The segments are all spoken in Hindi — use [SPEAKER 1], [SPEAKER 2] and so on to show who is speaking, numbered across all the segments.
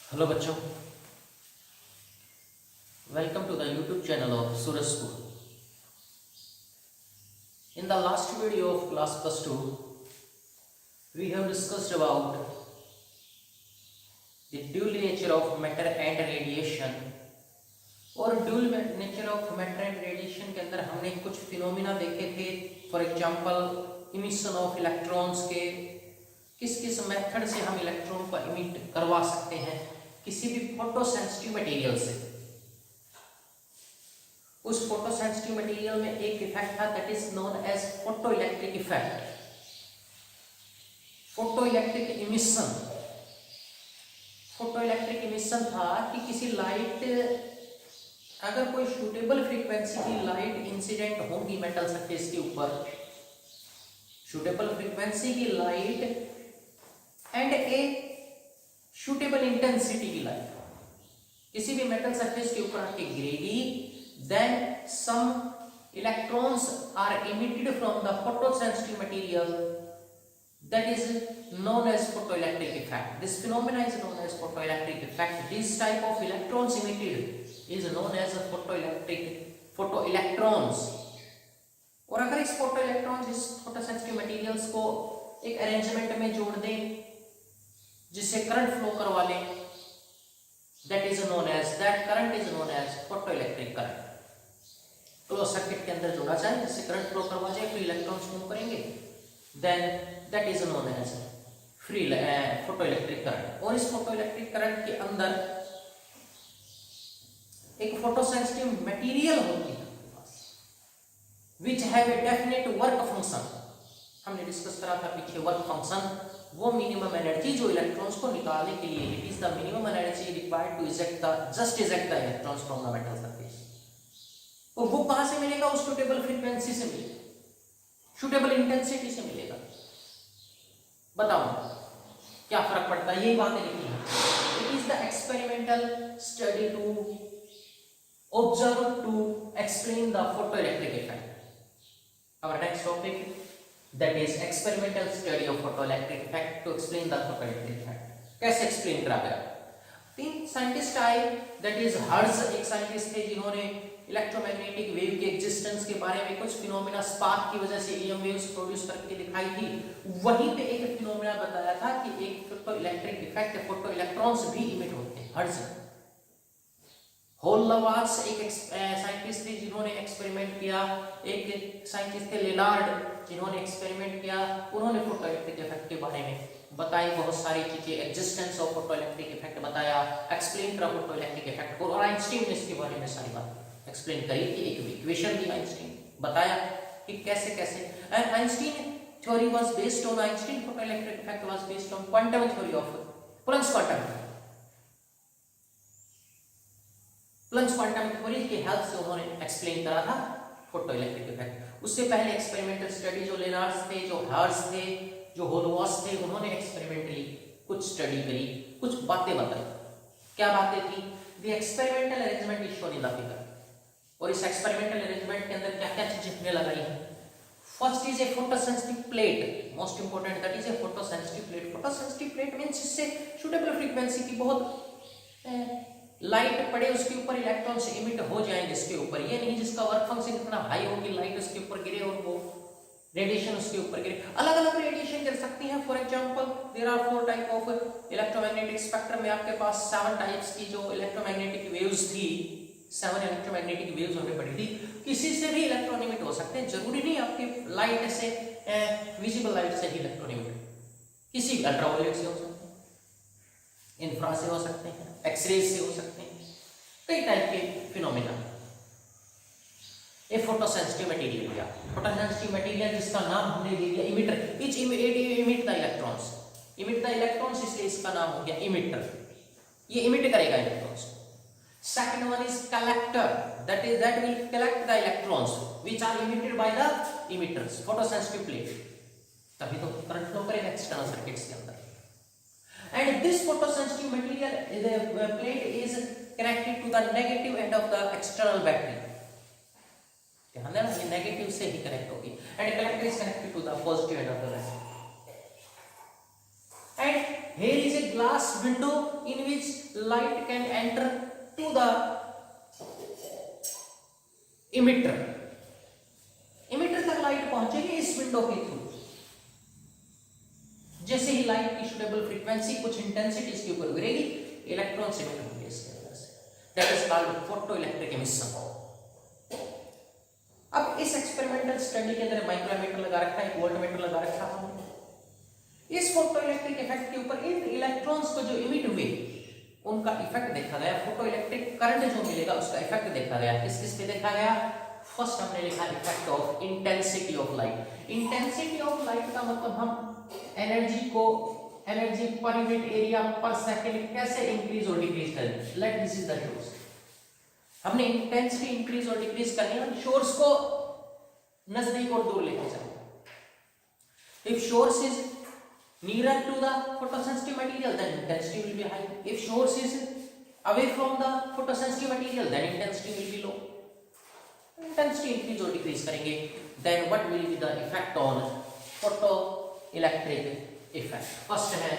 [SPEAKER 1] हेलो बच्चों, welcome to the YouTube channel of Suraj school. In the last video of class plus 2, we have discussed about the dual nature of matter and radiation। और dual nature of matter and radiation के अंदर हमने कुछ फिनोमिना देखे थे। For example emission of electrons के किस किस मेथड से हम इलेक्ट्रॉन को इमिट करवा सकते हैं किसी भी फोटो सेंसिटिव मटेरियल से। उस फोटो सेंसिटिव मटेरियल में एक इफेक्ट था that is known as photo electric effect, photo electric emission. Photo electric emission था कि किसी लाइट, अगर कोई सूटेबल फ्रीक्वेंसी की लाइट इंसिडेंट होगी मेटल सरफेस के ऊपर, सूटेबल फ्रीक्वेंसी की light and a suitable intensity की लाइट किसी भी मेटल सरफेस के ऊपर आके गिरेगी, then some electrons are emitted from the photosensitive material, that is known as photoelectric effect. This phenomena is known as photoelectric effect. This type of electrons emitted is known as a photoelectrons. और अगर इस photoelectrons इस photosensitive materials को एक अरेंजमेंट में जोड़ दें जिससे करंट फ्लो करवा लें, that current is known as photoelectric current। Close circuit के अंदर जोड़ा जाए जिससे करंट फ्लो करवा जाए, फ्री इलेक्ट्रॉन्स मूव करेंगे, then that is known as free photoelectric current. और इस फोटोइलेक्ट्रिक करंट के अंदर एक फोटोसेंसिटिव मटेरियल होती है which have a definite work function. हमने डिस्कस करा था पीछे वर्क फंक्शन, वो मिनिमम एनर्जी जो इलेक्ट्रॉन्स को निकालने के लिए, it is the minimum energy required to eject the electrons from the metal surface. और वो कहां से मिलेगा? उस सूटेबल फ्रीक्वेंसी से मिलेगा, सूटेबल इंटेंसिटी से मिलेगा। बताओ क्या फर्क पड़ता है? यही बातें लिखी है। It is the experimental study to observe to explain the photoelectric effect. Our next topic that is experimental study of photoelectric effect to explain the photoelectric effect. कैसे एक्सप्लेन करा गया? तीन साइंटिस्ट आए, दैट इज हर्ट्ज एक साइंटिस्ट थे जिन्होंने इलेक्ट्रोमैग्नेटिक वेव के एग्जिस्टेंस के बारे में कुछ फिनोमेना स्पार्क की वजह से ईएम वेव्स प्रोड्यूस करके दिखाई थी। वहीं पे एक फिनोमेना बताया था कि एक photo electric effect, photo electrons भी इमिट होते हैं। हर्ट्ज होलवार्ट्स एक साइंटिस्ट थे जिन्होंने एक्सपेरिमेंट किया, एक साइंटिस्ट थे लेनार्ड जिन्होंने एक्सपेरिमेंट किया। उन्होंने फोटो इलेक्ट्रिक इफेक्ट के बारे में बताई बहुत सारी चीजें, existence of photo electric effect बताया, एक्सप्लेन करा फोटो इलेक्ट्रिक इफेक्ट को। और आइंस्टीन ने इसके बारे में सारी बात एक्सप्लेन करी थी, एक इक्वेशन दी आइंस्टीन, बताया कि कैसे कैसे। And Einstein theory was based on, Einstein photoelectric effect was based on quantum theory of Planck's quantum. Planck's quantum theory की हेल्प से उन्होंने एक्सप्लेन करा था फोटोइलेक्ट्रिक इफेक्ट। उससे पहले एक्सपेरिमेंटल स्टडी जो लेनार्ड्स थे, जो हर्ट्ज थे, जो होलवार्ट्स थे, उन्होंने एक्सपेरिमेंटली कुछ स्टडी करी, कुछ बातें बताई। क्या बातें थी? The experimental arrangement is shown in the figure. और इस एक्सपेरिमेंटल अरेंजमेंट के अंदर क्या क्या चीजें हमने लगाई हैं? First is a photosensitive plate, most important, that is a photosensitive plate. Photosensitive plate means इससे सूटेबल फ्रीक्वेंसी की बहुत लाइट पड़े, उसके ऊपर इलेक्ट्रॉन्स इमिट हो जाएं जिसके ऊपर, ये नहीं जिसका वर्क फंक्शन इतना हाई हो कि लाइट उसके ऊपर गिरे और वो रेडिएशन उसके ऊपर गिरे। अलग अलग रेडिएशन गिर सकती है। For example there are 4 type of electromagnetic spectrum में आपके पास 7 टाइप्स की जो इलेक्ट्रोमैग्नेटिक वेव्स थी, 7 इलेक्ट्रोमैग्नेटिक वेव्स हमें पड़ी थी। किसी से भी इलेक्ट्रॉन इमिट हो सकते हैं, जरूरी नहीं आपकी लाइट से, विजिबल लाइट से ही इलेक्ट्रॉन इमिट, किसी अल्ट्रावायलेट से हो सकते हैं, इंफ्रा से हो सकते हैं, एक्सरेज से हो सकते हैं, कई टाइप के फिनोमेना। ए फोटोसेंसिटिव मटेरियल या फोटोसेंसिटिव मटेरियल जिसका नाम हमने ले दिया emitter. Etch emit the electrons, emit the electrons, इसलिए इसका नाम हो गया इमिटर। ये इमिट करेगा electrons. Second one is collector, that will collect the electrons which are emitted by the emitters, photosensitive plate, तभी तो करंट फ्लो करेगा एक्सटर्नल सर्किट्स के अंदर। And this photosensitive material, the plate is connected to the negative end of the external battery। ध्यान देना, ये नेगेटिव से ही कनेक्ट होगी। And collector is connected to the positive end of the battery। And here is a glass window in which light can enter to the emitter. emitter तक लाइट पहुंचेगी इस विंडो के थ्रू। जैसे ही लाइट की सुटेबल फ्रीक्वेंसी कुछ इंटेंसिटी इसके ऊपर गिरेगी, इलेक्ट्रॉन एमिट होंगे इसके अंदर से। That is called photoelectric emission. अब इस एक्सपेरिमेंटल स्टडी के अंदर माइक्रोमीटर लगा रखा है, वोल्टमीटर लगा रखा है हमने। इस फोटोइलेक्ट्रिक इफेक्ट के ऊपर इन इलेक्ट्रॉन्स को जो इमिट हुए उनका इफेक्ट देखा गया। फोटोइलेक्ट्रिक करंट जो मिलेगा उसका इफेक्ट देखा गया। किस किस पे देखा गया? फर्स्ट हमने लिखा effect of intensity of light. Intensity of light का मतलब हम एनर्जी पर यूनिट एरिया पर सेकंड कैसे इंक्रीज और डिक्रीज करें। Let this is the source. हमने इंटेंसिटी इंक्रीज और डिक्रीज करनी है, सोर्स को नजदीक और दूर लेके चलना। If source is nearer to the photosensitive material then intensity will be high. If source is away from the photosensitive material then intensity will be low. Intensity increase or decrease करेंगे, then what will be the effect on photoelectric effect? First है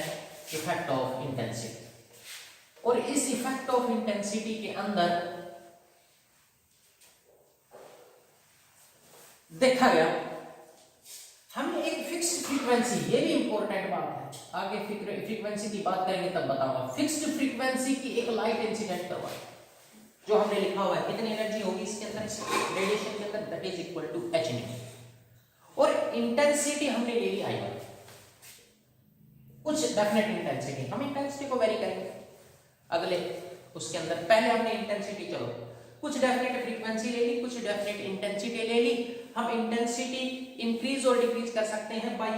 [SPEAKER 1] effect of intensity। और इस effect of intensity के अंदर देखा गया हमने एक फिक्स्ड फ्रीक्वेंसी, ये भी इंपॉर्टेंट बात है, आगे फ्रीक्वेंसी की बात करेंगे तब बताऊंगा। फिक्स्ड फ्रीक्वेंसी की एक लाइट इंसिडेंट करवाई, जो हमने लिखा हुआ है कितनी एनर्जी होगी इसके अंदर रेडिएशन के अंदर, that is equal to h nu. और इंटेंसिटी हमने ले ली I1, कुछ डेफिनेट इंटेंसिटी, हम इंटेंसिटी को वेरी करेंगे अगले उसके अंदर। पहले हमने इंटेंसिटी, चलो कुछ डेफिनेट फ्रीक्वेंसी ले ली, कुछ डेफिनेट इंटेंसिटी ले ली। हम इंटेंसिटी इंक्रीज और डिक्रीज कर सकते हैं बाय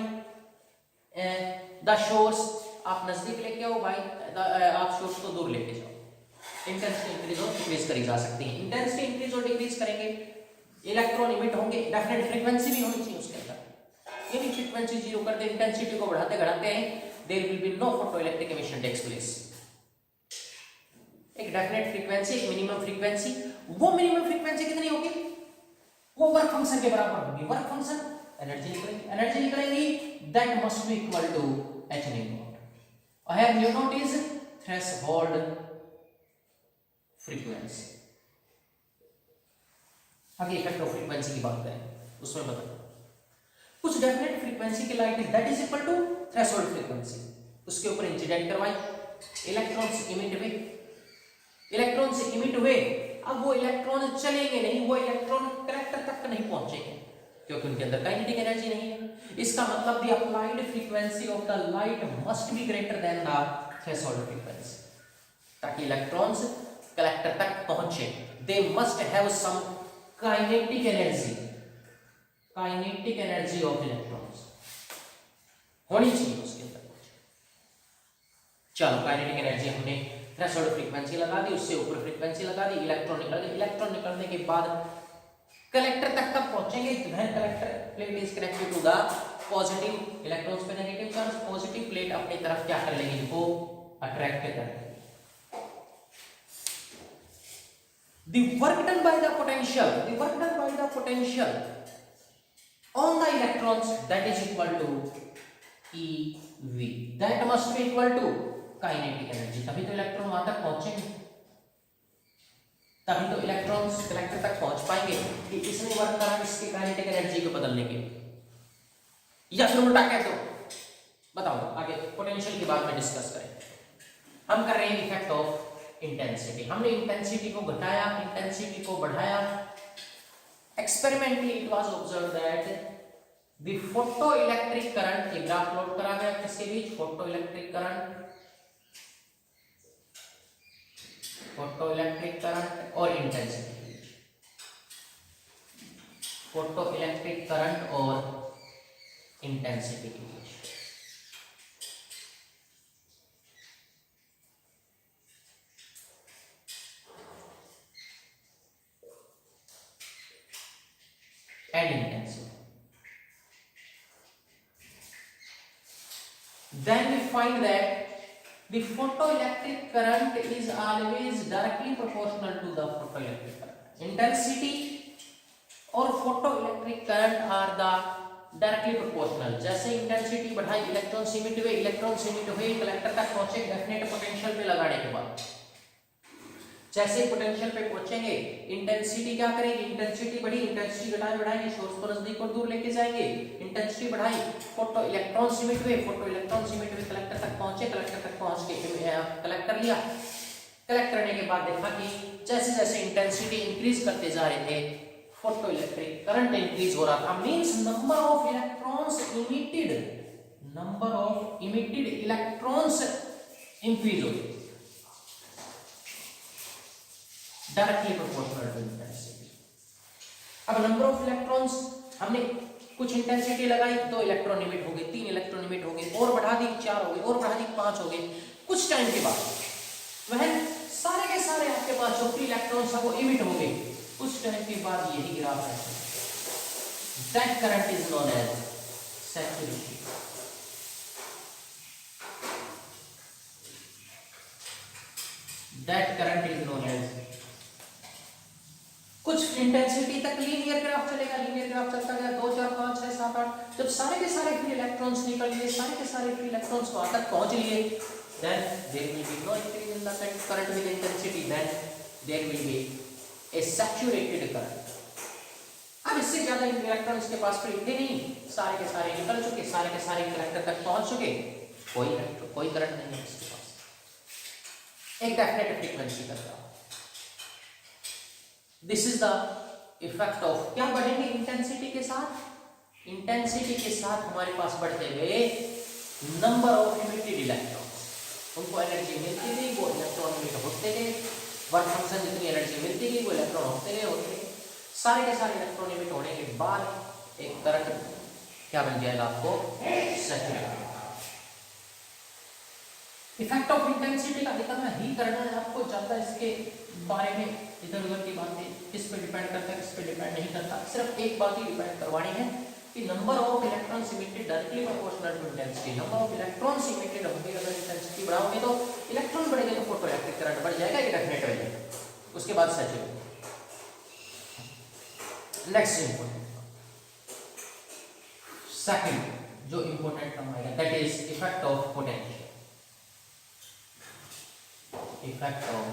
[SPEAKER 1] द सोर्स। आप नजदीक लेके आओ, बाय आप सोर्स को दूर लेके जाओ। इंटेंसिटी इंक्रीज और डिक्रीज करी जा सकती है। इंटेंसिटी इंक्रीज और डिक्रीज करेंगे, इलेक्ट्रॉन इमिट होंगे, डेफिनेट फ्रीक्वेंसी भी होनी चाहिए उसके अंदर। यदि फ्रीक्वेंसी जीरो कर दे, इंटेंसिटी को बढ़ाते बढ़ाते हैं, there will be no photoelectric emission takes place. एक डेफिनेट फ्रीक्वेंसी, एक मिनिमम फ्रीक्वेंसी, वो मिनिमम फ्रीक्वेंसी कितनी होगी? वो वर्क फंक्शन के बराबर होगी। वर्क फंक्शन एनर्जी निकलेगी that must be equal to h nu naught. Here nu naught is threshold frequency. आगे इफेक्ट ऑफ फ्रीक्वेंसी की बात करें, उसमें बता कुछ डेफिनेट फ्रीक्वेंसी की light that is equal to threshold frequency, उसके ऊपर इंसिडेंट करवाई, इलेक्ट्रॉन्स इमिट हुए। इलेक्ट्रॉन से इमिट हुए, अब वो इलेक्ट्रॉन चलेंगे नहीं, वो इलेक्ट्रॉन कलेक्टर तक नहीं पहुंचेंगे क्योंकि उनके अंदर काइनेटिक एनर्जी नहीं है। इसका मतलब the applied frequency of the light must be greater than the threshold frequency, ताकि इलेक्ट्रॉन्स कलेक्टर तक पहुंचे। They must have some kinetic energy, kinetic energy of electrons होनी चाहिए उसके अंदर। चलो काइनेटिक एनर्जी हमने थ्रेशोल्ड फ्रीक्वेंसी लगा दी, उससे ऊपर फ्रीक्वेंसी लगा दी, इलेक्ट्रॉन निकल गए। इलेक्ट्रॉन निकलने के बाद कलेक्टर तक कब पहुंचेंगे? When collector plate is connected to the positive, electrons पे नेगेटिव चार्ज, पॉजिटिव प्लेट अपनी तरफ क्या कर लेगी? इनको अट्रैक्ट कर लेगी। The work done by the potential on the electrons, that is equal to EV, that must be equal to kinetic energy. तभी तो इलेक्ट्रॉन वहां तक पहुंचेंगे, तभी तो इलेक्ट्रॉन्स कलेक्टर तक पहुंच पाएंगे कि इसने वर्क करा इसकी काइनेटिक एनर्जी को बदलने के लिए, या फिर उल्टा कह दो। बताओ आगे पोटेंशियल की बात में डिस्कस करें। हम कर रहे हैं इफेक्ट ऑफ इंटेंसिटी। हमने इंटेंसिटी को घटाया, इंटेंसिटी को बढ़ाया। Experimentally it was observe that the photoelectric current, ये ग्राफ प्लॉट करा गया किसके बीच? फोटोइलेक्ट्रिक करंट और इंटेंसिटी, फोटोइलेक्ट्रिक करंट और इंटेंसिटी के बीच। And intensity, then we find that the photoelectric current is always directly proportional to the photoelectric current. Intensity or photoelectric current are the directly proportional. जैसे इंटेंसिटी बढ़ाई, इलेक्ट्रॉन सीमित हुए कलेक्टर तक पहुंचे डेफिनेट पोटेंशियल पे लगाने के बाद। जैसे पोटेंशियल पे पहुंचेंगे इंटेंसिटी क्या करेगी, इंटेंसिटी बढ़ी, इंटेंसिटी बढ़ाएंगे सोर्स को नजदीक और दूर लेके जाएंगे, इंटेंसिटी बढ़ाई, फोटो इलेक्ट्रॉन सीमित हुए कलेक्टर तक पहुंचे, कलेक्टर तक पहुंच के कलेक्ट लिया। कलेक्ट करने के बाद देखा कि जैसे जैसे इंटेंसिटी इंक्रीज करते जा रहे थे फोटो इलेक्ट्रिक करंट इंक्रीज हो रहा था, means number of emitted electrons increase हो गए डायरेक्टली प्रोपोर्शनल टू इंटेंसिटी। अब नंबर ऑफ इलेक्ट्रॉन्स हमने कुछ इंटेंसिटी लगाई, 2 इलेक्ट्रॉन इमिट हो गए, 3 इलेक्ट्रॉन इमिट हो गए, और बढ़ा दी 4 हो गए, और बढ़ा दी 5 हो गए। कुछ टाइम के बाद वह सारे के सारे आपके पास जो फ्री इलेक्ट्रॉन्स है वो इमिट हो गए। उस टाइम के बाद यही ग्राफ है, that current is known as saturation. That current is known as, कुछ इंटेंसिटी तक लीनियर ग्राफ चलेगा, लीनियर ग्राफ चलता गया 2 4 5 6 7 8, जब सारे के सारे फ्री इलेक्ट्रॉन्स निकल लिए, सारे के सारे फ्री इलेक्ट्रॉन्स वहां तक पहुंच लिए, then there will be no increase in the current with intensity, then there will be a saturated current। अब इससे ज्यादा इलेक्ट्रॉन इसके पास फ्री थे नहीं, सारे के सारे निकल चुके, सारे के सारे कलेक्टर तक पहुंच चुके, कोई करंट नहीं है इसके पास, एक डेफिनेट फ्रीक्वेंसी करता। This is the effect of, क्या बढ़ेंगे इंटेंसिटी के साथ, इंटेंसिटी के साथ हमारे पास बढ़ते गए नंबर ऑफ इमिटेड इलेक्ट्रॉन, उनको एनर्जी मिलती गई, वो इलेक्ट्रॉन इमिट होते गए, वर्क फंक्शन जितनी एनर्जी मिलती गई वो इलेक्ट्रॉन होते गए, सारे के सारे इलेक्ट्रॉन इमिट होने के बाद एक करंट क्या बन जाएगा आपको, सैचुरेटेड। इफेक्ट ऑफ इंटेंसिटी का इतना ही करना है आपको, ज्यादा इसके बारे में इधर उधर की बातें किस पे डिपेंड करता है किस पे डिपेंड नहीं करता, सिर्फ एक बात ही डिपेंड करवानी है कि number of electrons emitted directly proportional to intensity. Number of electrons emitted होंगे, अगर इंटेंसिटी बढ़ाओगे तो इलेक्ट्रॉन बढ़ेंगे तो फोटोइलेक्ट्रिक करंट बढ़ जाएगा, ये डेफिनेट हो जाएगा। उसके बाद सैचुरेटेड। नेक्स्ट इंपॉर्टेंट सेकंड जो इंपॉर्टेंट टर्म आएगा, that is effect of potential. Effect of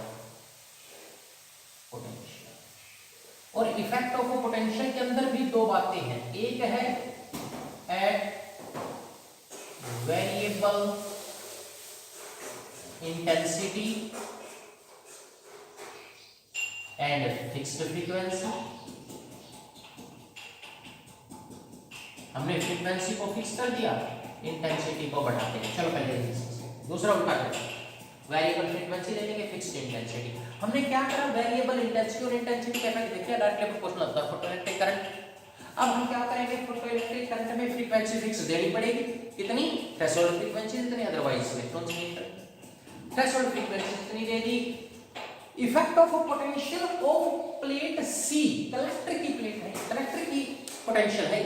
[SPEAKER 1] potential, और इफेक्ट ऑफ पोटेंशियल के अंदर भी दो बातें हैं, एक है at variable intensity and fixed frequency. हमने फ्रीक्वेंसी को फिक्स कर दिया, इंटेंसिटी को बढ़ाते हैं। चलो पहले दूसरा उल्टा करें, वेरिएबल फ्रीक्वेंसी ले लेंगे, फिक्स्ड इंटेंसिटी। हमने क्या करा, वेरिएबल इंटेंसिटी और इंटेंसिटी का इफेक्ट देखिए डायरेक्टली प्रोपोर्शनल होता है फोटोइलेक्ट्रिक करंट। अब हम क्या करेंगे, फोटोइलेक्ट्रिक करंट में फ्रीक्वेंसी फिक्स देनी पड़ेगी, कितनी, थ्रेशोल्ड फ्रीक्वेंसी जितनी, अदरवाइज इलेक्ट्रॉन्स नहीं निकलेंगे। थ्रेशोल्ड फ्रीक्वेंसी कितनी दे दी, effect of potential of plate C, collector की प्लेट है, कलेक्टर की पोटेंशियल है।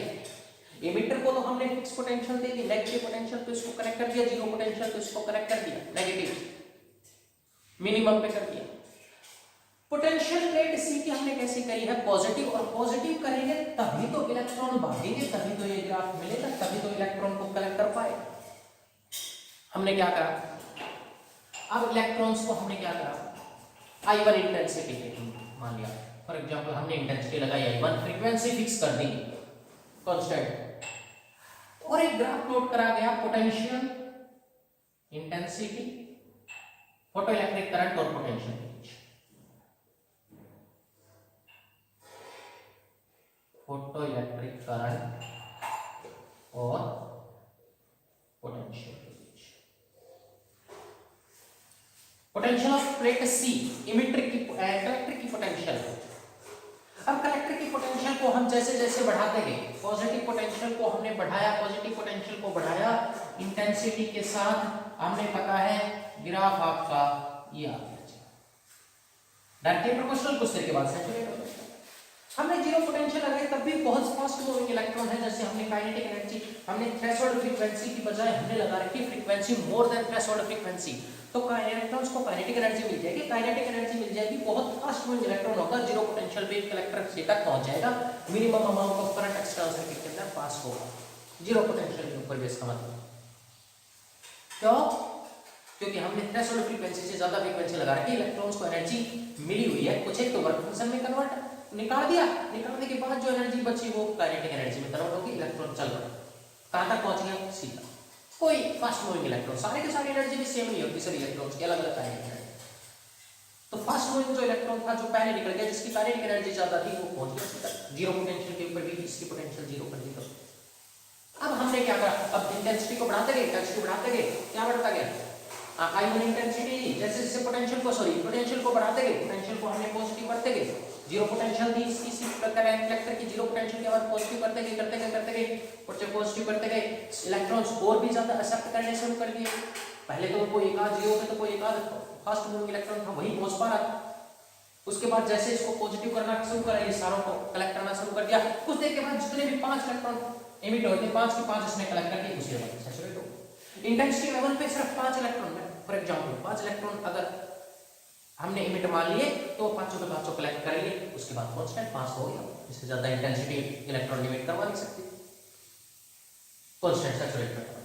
[SPEAKER 1] एमिटर को तो हमने फिक्स पोटेंशियल दे दी, नेगेटिव पोटेंशियल तो इसको कनेक्ट कर दिया, जीरो पोटेंशियल तो इसको कनेक्ट कर दिया, नेगेटिव मिनिमम पे कर दिया। पोटेंशियल प्लेट सी की हमने कैसे करी है, पॉजिटिव, और पॉजिटिव करेंगे तभी तो इलेक्ट्रॉन भागेंगे, तभी तो ये ग्राफ मिलेगा, तभी तो इलेक्ट्रॉन को कलेक्ट कर पाए। हमने क्या करा, अब इलेक्ट्रॉन्स को हमने क्या करा, I1 इंटेंसिटी पे मान लिया, फॉर एग्जांपल हमने इंटेंसिटी लगाई I1, फ्रीक्वेंसी फिक्स कर दी कांस्टेंट, और एक ग्राफ प्लॉट करा गया पोटेंशियल, इंटेंसिटी, फोटोइलेक्ट्रिक करंट और पोटेंशियल के बीच, फोटोइलेक्ट्रिक करंट और पोटेंशियल के बीच। Potential of plate C, emitter की कलेक्टर की पोटेंशियल। अब कलेक्टर की पोटेंशियल को हम जैसे जैसे बढ़ाते गए, पॉजिटिव पोटेंशियल को हमने बढ़ाया, पॉजिटिव पोटेंशियल को बढ़ाया इंटेंसिटी के साथ, हमने पता है ग्राफ आपका ये आ गया, डायरेक्टली प्रोपोर्शनल, कुछ देर के बाद सैचुरेट हो जाएगा। हमने जीरो पोटेंशियल लगाई तब भी बहुत फास्ट मूविंग इलेक्ट्रॉन है, जैसे हमने काइनेटिक एनर्जी, हमने थ्रेशोल्ड फ्रीक्वेंसी की बजाय हमने लगा रखी frequency more than threshold frequency, तो इलेक्ट्रॉन्स को काइनेटिक एनर्जी मिल जाएगी, काइनेटिक एनर्जी मिल जाएगी, बहुत फास्ट मूविंग इलेक्ट्रॉन होगा, जीरो पोटेंशियल पे कलेक्टर से तक पहुंच जाएगा, minimum amount of current external circuit के अंदर पास होगा। जीरो पोटेंशियल के ऊपर भी इसका मतलब क्यों? क्योंकि हमने थ्रेशोल्ड फ्रीक्वेंसी से ज्यादा फ्रीक्वेंसी लगा रखी, इलेक्ट्रॉन्स को एनर्जी मिली हुई है, कुछ एक तो वर्क फंक्शन में कन्वर्ट निकाल दिया, निकालने के बाद जो एनर्जी बची वो काइनेटिक एनर्जी में कन्वर्ट होगी, इलेक्ट्रॉन चल रहा है, कहां तक पहुंच गया? सीधा। कोई फास्ट मूविंग इलेक्ट्रॉन, सारे के सारे एनर्जी भी सेम नहीं होती, सभी इलेक्ट्रॉन्स की अलग अलग काइनेटिक एनर्जी। तो फास्ट मूविंग जो इलेक्ट्रॉन था जो पहले निकल गया, जिसकी काइनेटिक एनर्जी ज्यादा थी, वो पहुंच गया सीधा जीरो पोटेंशियल के ऊपर भी, इसकी पोटेंशियल जीरो कर दी। अब हमने क्या करा? अब इंटेंसिटी को बढ़ाते गए, इंटेंसिटी बढ़ाते गए, क्या बढ़ता गया? आयन इंटेंसिटी, जैसे जैसे पोटेंशियल को बढ़ाते गए, पोटेंशियल को हमने पॉजिटिव करते गए, जीरो पोटेंशियल थी इसी प्रकार रिएक्टर की, जीरो पोटेंशियल के बाद पॉजिटिव करते गए पॉजिटिव करते गए, इलेक्ट्रॉन्स और भी ज्यादा एक्सेप्ट करने शुरू कर दिए। पहले तो कोई एक आध जीरो पे तो कोई एक आध फास्ट मूविंग इलेक्ट्रॉन था, वही पहुंच पा रहा था। उसके बाद जैसे इसको पॉजिटिव करना शुरू करा, ये सारों को कलेक्ट करना शुरू कर दिया। कुछ देर के बाद जितने भी 5 इलेक्ट्रॉन एमिट होते हैं, 5 के 5 इसने कलेक्ट करके उसी लेवल पे सैचुरेट हो। इंटेंसिटी लेवल पे सिर्फ 5 इलेक्ट्रॉन है, फॉर एग्जांपल 5 इलेक्ट्रॉन अगर हमने एमिट मान लिए तो 5 के 5 कलेक्ट कर लिए, उसके बाद कांस्टेंट 5 हो गया, इससे ज्यादा इंटेंसिटी इलेक्ट्रॉन एमिट करवा नहीं सकती, कांस्टेंट सैचुरेट करवा।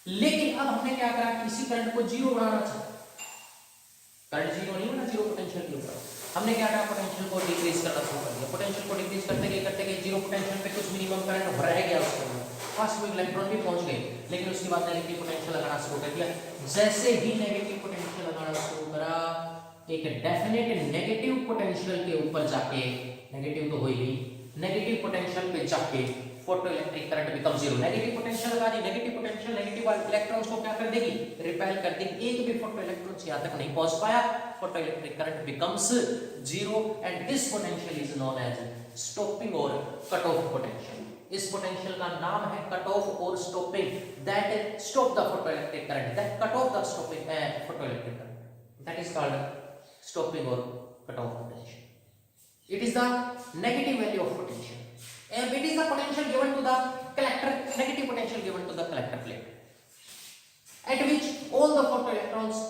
[SPEAKER 1] लेकिन अब हमने क्या करा कि इसी करंट को जीरो बनाना चाहिए, करंट जीरो नहीं बना, जीरो पोटेंशियल के ऊपर हमने क्या करा? पोटेंशियल को डिक्रीज करना शुरू कर दिया, पोटेंशियल को डिक्रीज करते गए जीरो पोटेंशियल पे कुछ मिनिमम करंट रह गया, उसके अंदर फास्ट मूविंग इलेक्ट्रॉन भी पहुंच गए, लेकिन उसके बाद नेगेटिव पोटेंशियल लगाना शुरू कर दिया। जैसे ही नेगेटिव पोटेंशियल लगाना शुरू करा, एक डेफिनेट नेगेटिव पोटेंशियल के ऊपर जाके, नेगेटिव तो हो ही गई, नेगेटिव पोटेंशियल पे जाके photoelectric current become zero. Negative potential लगा दी, नेगेटिव पोटेंशियल नेगेटिव इलेक्ट्रॉन्स को क्या कर देगी? रिपेल कर देगी, एक भी फोटो इलेक्ट्रॉन्स यहां तक नहीं पहुंच पाया, photoelectric current becomes zero and this potential is known as stopping और कट ऑफ पोटेंशियल। इस पोटेंशियल का नाम है कट ऑफ और stopping, that stop the photoelectric current, that cut off the stopping photoelectric current, that is called stopping और cut off potential. It is the negative value of potential, and it is the potential given to the collector, negative potential given to the collector plate at which all the photoelectrons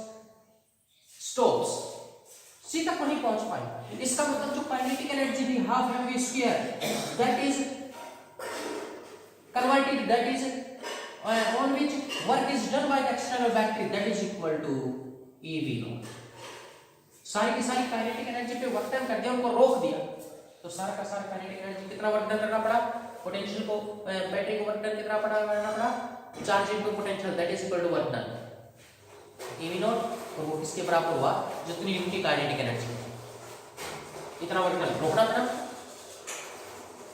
[SPEAKER 1] stops, सीधा को नहीं पहुंच पाए। इसका मतलब जो काइनेटिक एनर्जी थी half mv square, that is converted, that is on which work is done by the external battery, that is equal to ev0। सारी की सारी काइनेटिक एनर्जी पे वर्क डन कर दिया, उनको रोक दिया, तो सारा का सारा काइनेटिक एनर्जी कितना वर्क डन करना पड़ा? पोटेंशियल को बैटरी को वर्क डन कितना करना पड़ा? Charge into potential, that is equal to work done ev0, तो वो किसके बराबर हुआ? जितनी इनकी काइनेटिक एनर्जी, इतना वर्क डन रोकना पड़ा,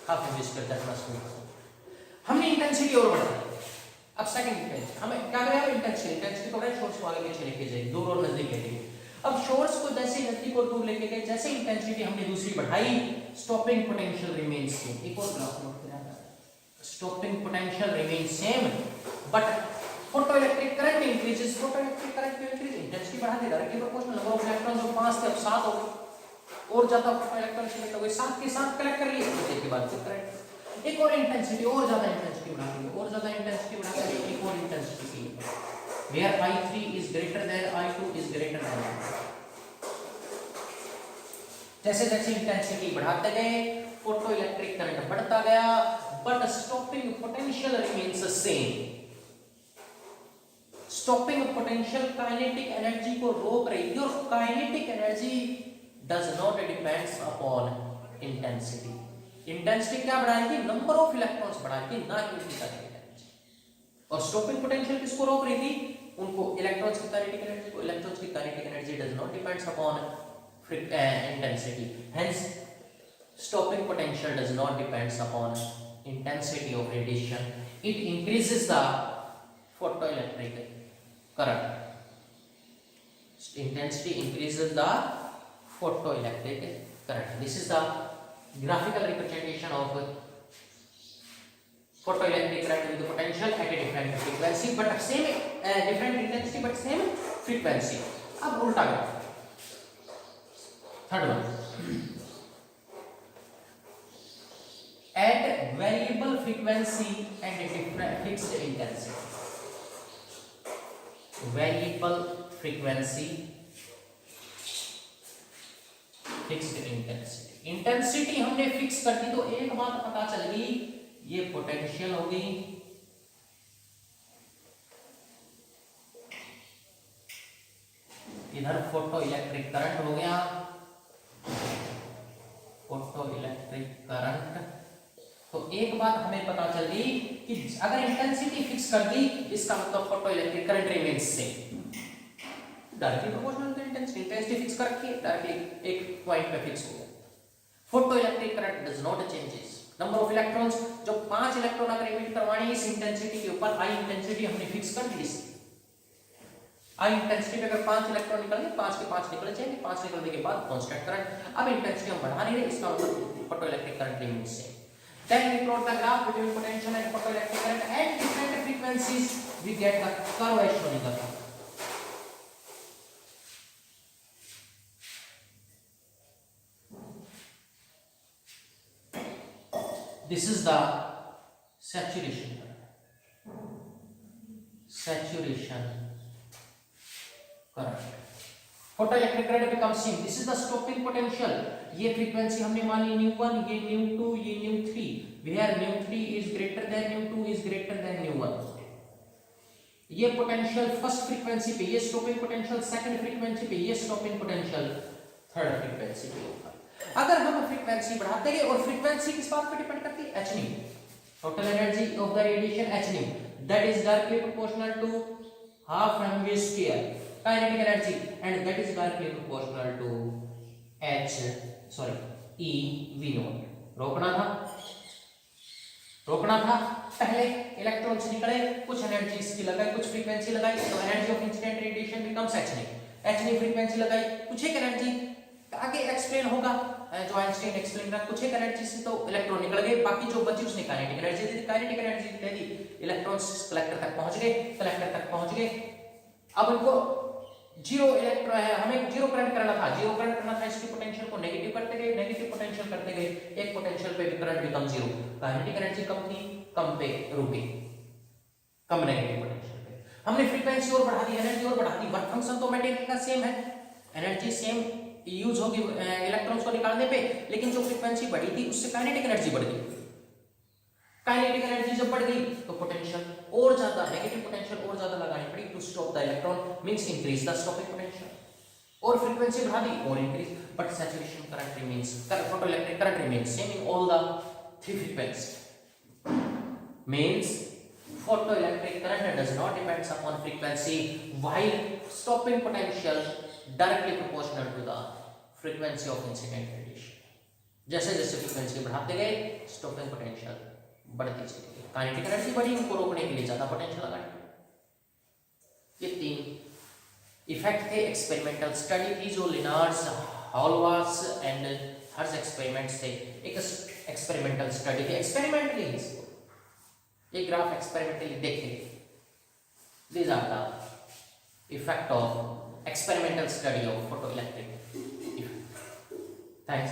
[SPEAKER 1] half m v square that must be. हमने इंटेंसिटी और बढ़ा दी। अब सेकंड इंटेंसिटी हमें क्या करें? इंटेंसिटी को बढ़ाएं, सोर्स को आगे पीछे लेके जाए, दूर और नजदीक लेके जाए। अब सोर्स को जैसे नजदीक और दूर लेके गए, जैसे इंटेंसिटी हमने दूसरी बढ़ाई, स्टॉपिंग पोटेंशियल रिमेन्स सेम। एक और ग्राफ नोट करें, stopping potential remains same but photoelectric current increases, photoelectric current increase, intensity बढ़ा दे, directly proportional, number of electrons जो 5 थे अब 7 हो गए, और ज्यादा फोटोइलेक्ट्रॉन सिलेक्ट हो गए, 7 के 7 कलेक्ट कर लिए, फिर के बाद करंट एक और इंटेंसिटी, और ज्यादा इंटेंसिटी बढ़ा दी, और ज्यादा इंटेंसिटी बढ़ा के एक और इंटेंसिटी की, where I3 is greater than I2 is greater than I2। जैसे जैसे इंटेंसिटी बढ़ाते गए, फोटोइलेक्ट्रिक करंट बढ़ता गया, but stopping potential remains same. Stopping potential kinetic energy को रोक रही थी, और kinetic energy does not depends upon intensity. Intensity क्या बढ़ाई थी? नंबर ऑफ इलेक्ट्रॉन्स बढ़ाई थी, ना कि उनकी काइनेटिक एनर्जी। और स्टॉपिंग पोटेंशियल किसको रोक रही थी? उनको, इलेक्ट्रॉन्स की काइनेटिक एनर्जी को। इलेक्ट्रॉन्स की kinetic energy does not depends upon intensity, hence stopping potential does not depends upon intensity of radiation, it increases the photoelectric current, intensity increases the photoelectric current. This is the graphical representation of photoelectric current with the potential at a different frequency but same different intensity but same frequency। अब उल्टा graph, third one, at variable frequency and fixed intensity, variable frequency fixed intensity। Intensity हमने फिक्स कर दी तो एक बात पता चल गई, ये पोटेंशियल हो गई, इधर फोटो इलेक्ट्रिक करंट हो गया, फोटो इलेक्ट्रिक करंट। तो एक बात हमें पता चल गई कि अगर इंटेंसिटी फिक्स कर दी, इसका मतलब photo electric current remains same, directly proportional to intensity fix कर रखी है, डायरेक्टली एक पॉइंट पे फिक्स हो गया। Photo electric current does not changes. Number of electrons, जो 5 इलेक्ट्रॉन अगर इमिट करवानी है इस इंटेंसिटी के ऊपर, आई इंटेंसिटी हमने फिक्स कर दी इसकी। आई इंटेंसिटी पे अगर 5 इलेक्ट्रॉन निकलेंगे, 5 के 5 निकल जाएंगे, 5 निकलने के बाद कांस्टेंट करंट। अब इंटेंसिटी हम बढ़ा नहीं रहे, इसका मतलब photo electric current remains same. Then we plot the graph between potential and photoelectric current at different frequencies. We get the curve as shown in the graph. This is the saturation current. Saturation current. Photoelectric current becomes same. This is the stopping potential. ये फ्रीक्वेंसी हमने मान ली ν1, ये ν2, ये ν3, where ν3 is greater than ν2 is greater than ν1। ये पोटेंशियल फर्स्ट फ्रीक्वेंसी पे, ये स्टॉपिंग पोटेंशियल सेकंड फ्रीक्वेंसी पे, ये स्टॉपिंग पोटेंशियल थर्ड फ्रीक्वेंसी पे होगा। अगर हम फ्रीक्वेंसी बढ़ाते गए, और फ्रीक्वेंसी किस बात पे डिपेंड करती है? hν, total energy of the radiation hν, that is directly proportional to half mv square kinetic energy, and that is directly proportional to E V0। रोकना था पहले इलेक्ट्रॉन से निकले, कुछ एनर्जी इसकी लगाई, कुछ फ्रीक्वेंसी लगाई, तो energy of incident radiation becomes hν frequency लगाई, कुछ एक एनर्जी आगे एक्सप्लेन होगा, जो आइंस्टाइन एक्सप्लेन करा, कुछ एक एनर्जी से तो इलेक्ट्रॉन निकल गए, बाकी जो बची उसने काइनेटिक एनर्जी दी, काइनेटिक एनर्जी दे दी, इलेक्ट्रॉन्स कलेक्टर तक पहुंच गए। अब इनको जीरो इलेक्ट्रॉन है, हमें जीरो करंट करना था, इसकी पोटेंशियल को नेगेटिव करते गए, नेगेटिव पोटेंशियल करते गए, एक पोटेंशियल पे भी current become zero, kinetic energy कम थी, कम पे रुकी, कम नेगेटिव पोटेंशियल पे। हमने फ्रीक्वेंसी और बढ़ा दी, एनर्जी और बढ़ा दी, वर्क फंक्शन तो मेटेरियल का सेम है, एनर्जी सेम यूज होगी इलेक्ट्रॉन्स को निकालने पे, लेकिन जो फ्रीक्वेंसी बढ़ी थी उससे काइनेटिक एनर्जी बढ़ गई। काइनेटिक एनर्जी जब बढ़ गई तो पोटेंशियल और ज्यादा, नेगेटिव पोटेंशियल और ज्यादा लगानी पड़ी to stop the electron, means increase the stopping potential, और फ्रीक्वेंसी बढ़ा दी और increase, but saturation current remains, photoelectric current remains same in all the 3 frequency, means photoelectric current does not depends upon frequency, while stopping potential directly proportional to the frequency of incident radiation। जैसे जैसे फ्रीक्वेंसी बढ़ाते गए, स्टॉपिंग पोटेंशियल बढ़ती चली गई, काइनेटिक एनर्जी बढ़ी, उनको रोकने के लिए ज्यादा पोटेंशियल लगानी पड़ी। ये 3 इफेक्ट थे एक्सपेरिमेंटल स्टडी की, जो Lenard's, Hallwachs and Hertz experiments थे। एक एक्सपेरिमेंटल स्टडी थी, एक्सपेरिमेंटली इसको ये ग्राफ एक्सपेरिमेंटली देखे, these are the effect of experimental study of photoelectric effect। Thanks।